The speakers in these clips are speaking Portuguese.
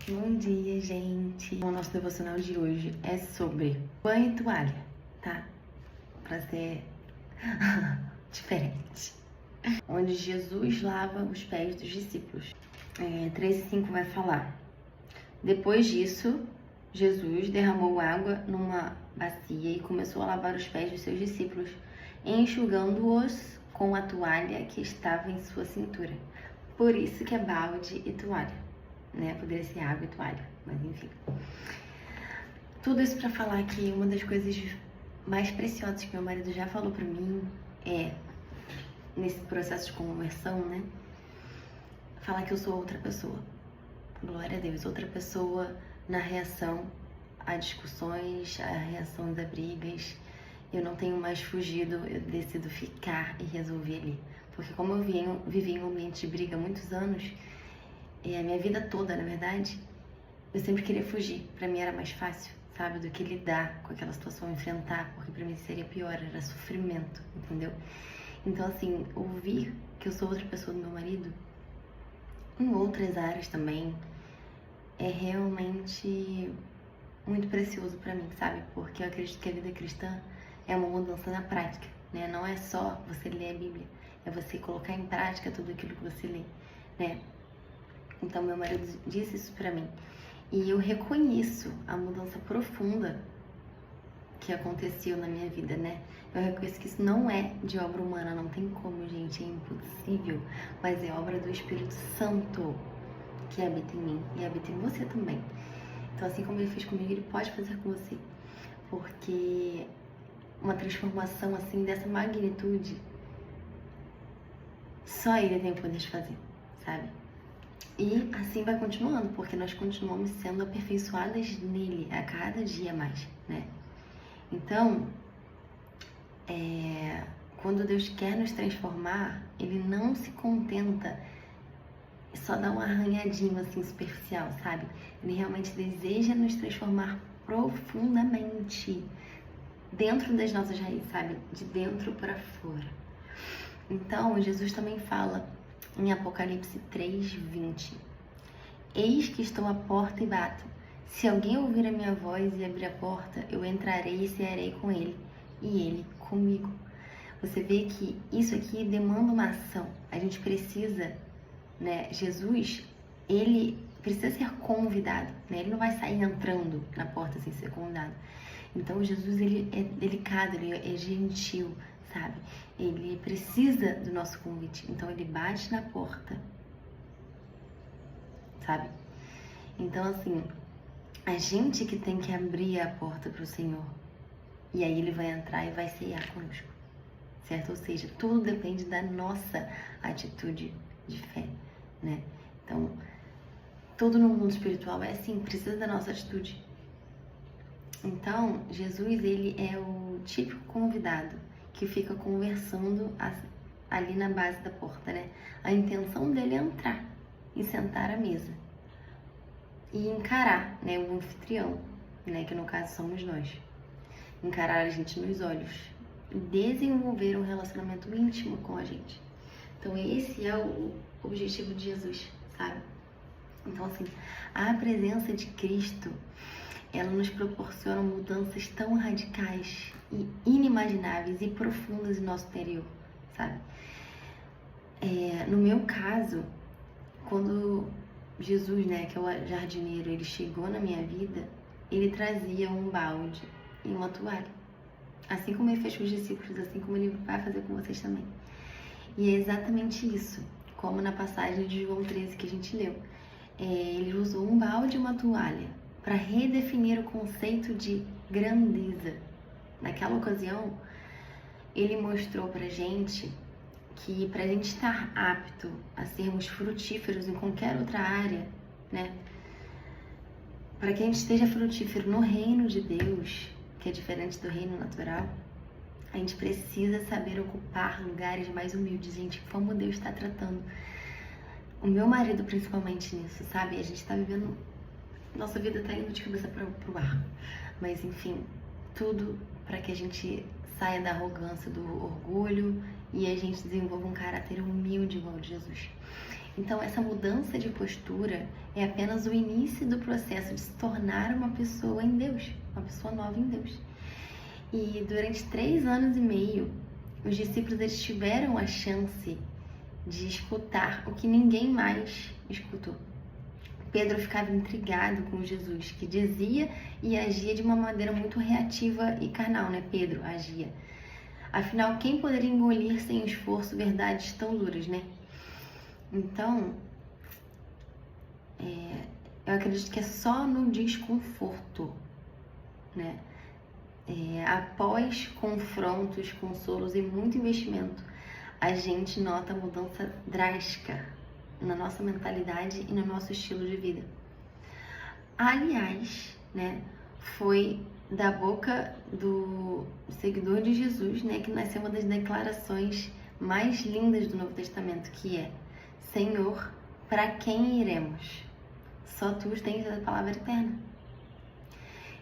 Bom dia, gente! O nosso devocional de hoje é sobre banho e toalha, tá? Pra ser diferente. Onde Jesus lava os pés dos discípulos. 3:5 vai falar: Depois disso, Jesus derramou água numa bacia e começou a lavar os pés dos seus discípulos, enxugando-os com a toalha que estava em sua cintura. Por isso que é balde e toalha, né? Poderia ser água e toalha, mas enfim. Tudo isso para falar que uma das coisas mais preciosas que meu marido já falou para mim é, nesse processo de conversão, né? Falar que eu sou outra pessoa. Glória a Deus, outra pessoa na reação a discussões, a reações a brigas. Eu não tenho mais fugido, eu decido ficar e resolver ali. Porque como eu vivi em um ambiente de briga há muitos anos, a minha vida toda, na verdade, eu sempre queria fugir. Pra mim era mais fácil, sabe, do que lidar com aquela situação, enfrentar, porque pra mim seria pior, era sofrimento, entendeu? Então, assim, ouvir que eu sou outra pessoa do meu marido, em outras áreas também, é realmente muito precioso pra mim, sabe? Porque eu acredito que a vida cristã é uma mudança na prática, né? Não é só você ler a Bíblia, é você colocar em prática tudo aquilo que você lê, né? Então, meu marido disse isso pra mim. E eu reconheço a mudança profunda que aconteceu na minha vida, né? Eu reconheço que isso não é de obra humana, não tem como, gente, é impossível. Mas é obra do Espírito Santo que habita em mim e habita em você também. Então, assim como ele fez comigo, ele pode fazer com você. Porque uma transformação assim, dessa magnitude, só ele tem o poder de fazer, sabe? E assim vai continuando, porque nós continuamos sendo aperfeiçoadas nele a cada dia mais, né? Então, quando Deus quer nos transformar, Ele não se contenta só dar um arranhadinho assim superficial, sabe? Ele realmente deseja nos transformar profundamente dentro das nossas raízes, sabe? De dentro para fora. Então, Jesus também fala em Apocalipse 3:20: Eis que estou à porta e bato. Se alguém ouvir a minha voz e abrir a porta, eu entrarei e cearei com ele, e ele comigo. Você vê que isso aqui demanda uma ação. A gente precisa, né? Jesus, ele precisa ser convidado, né? Ele não vai sair entrando na porta sem ser convidado. Então, Jesus, ele é delicado, ele é gentil, sabe? Ele precisa do nosso convite. Então, ele bate na porta, sabe? Então, assim, a gente que tem que abrir a porta para o Senhor. E aí ele vai entrar e vai ceiar conosco, certo? Ou seja, tudo depende da nossa atitude de fé, né? Então, tudo no mundo espiritual é assim, precisa da nossa atitude. Então, Jesus, ele é o típico convidado que fica conversando ali na base da porta, né? A intenção dele é entrar e sentar à mesa e encarar, né, o anfitrião, né, que no caso somos nós. Encarar a gente nos olhos e desenvolver um relacionamento íntimo com a gente. Então, esse é o objetivo de Jesus, sabe? Então, assim, a presença de Cristo, ela nos proporciona mudanças tão radicais e inimagináveis e profundas em nosso interior, sabe? No meu caso, quando Jesus, né, que é o jardineiro, ele chegou na minha vida, ele trazia um balde e uma toalha. Assim como ele fez com os discípulos, assim como ele vai fazer com vocês também. E é exatamente isso, como na passagem de João 13 que a gente leu. Ele usou um balde e uma toalha para redefinir o conceito de grandeza. Naquela ocasião, ele mostrou pra gente que pra gente estar apto a sermos frutíferos em qualquer outra área, né? Para que a gente esteja frutífero no reino de Deus, que é diferente do reino natural, a gente precisa saber ocupar lugares mais humildes, gente, como Deus está tratando o meu marido principalmente nisso, sabe? A gente tá vivendo, nossa vida tá indo de cabeça pro ar, mas enfim, tudo para que a gente saia da arrogância, do orgulho e a gente desenvolva um caráter humilde igual de Jesus. Então, essa mudança de postura é apenas o início do processo de se tornar uma pessoa em Deus, uma pessoa nova em Deus. E durante 3 anos e meio, os discípulos eles tiveram a chance de escutar o que ninguém mais escutou. Pedro ficava intrigado com Jesus, que dizia e agia de uma maneira muito reativa e carnal, né? Pedro agia. Afinal, quem poderia engolir sem esforço verdades tão duras, né? Então, eu acredito que é só no desconforto, né? Após confrontos, consolos e muito investimento, a gente nota mudança drástica na nossa mentalidade e no nosso estilo de vida. Aliás, né, foi da boca do seguidor de Jesus, né, que nasceu uma das declarações mais lindas do Novo Testamento, que é: Senhor, para quem iremos? Só tu tens a palavra eterna.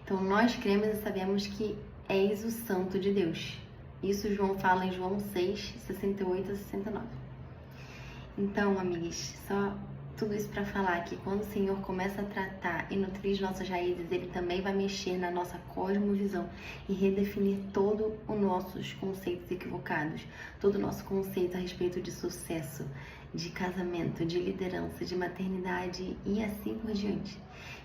Então nós cremos e sabemos que és o Santo de Deus. Isso João fala em João 6, 68 a 69. Então, amigas, só tudo isso para falar que quando o Senhor começa a tratar e nutrir as nossas raízes, Ele também vai mexer na nossa cosmovisão e redefinir todos os nossos conceitos equivocados, todo o nosso conceito a respeito de sucesso, de casamento, de liderança, de maternidade e assim por diante.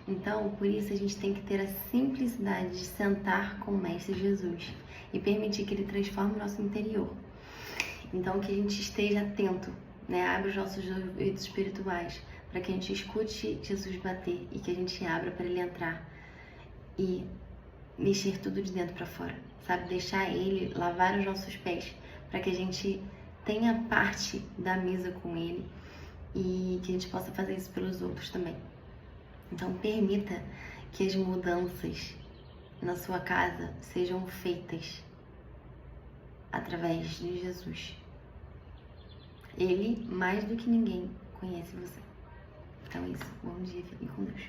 Então, por isso a gente tem que ter a simplicidade de sentar com o Mestre Jesus e permitir que Ele transforme o nosso interior. Então, que a gente esteja atento, né? Abra os nossos ouvidos espirituais para que a gente escute Jesus bater e que a gente abra para Ele entrar e mexer tudo de dentro para fora, sabe? Deixar Ele lavar os nossos pés para que a gente tenha parte da mesa com Ele e que a gente possa fazer isso pelos outros também. Então, permita que as mudanças na sua casa sejam feitas através de Jesus. Ele, mais do que ninguém, conhece você. Então é isso. Bom dia, fiquem com Deus.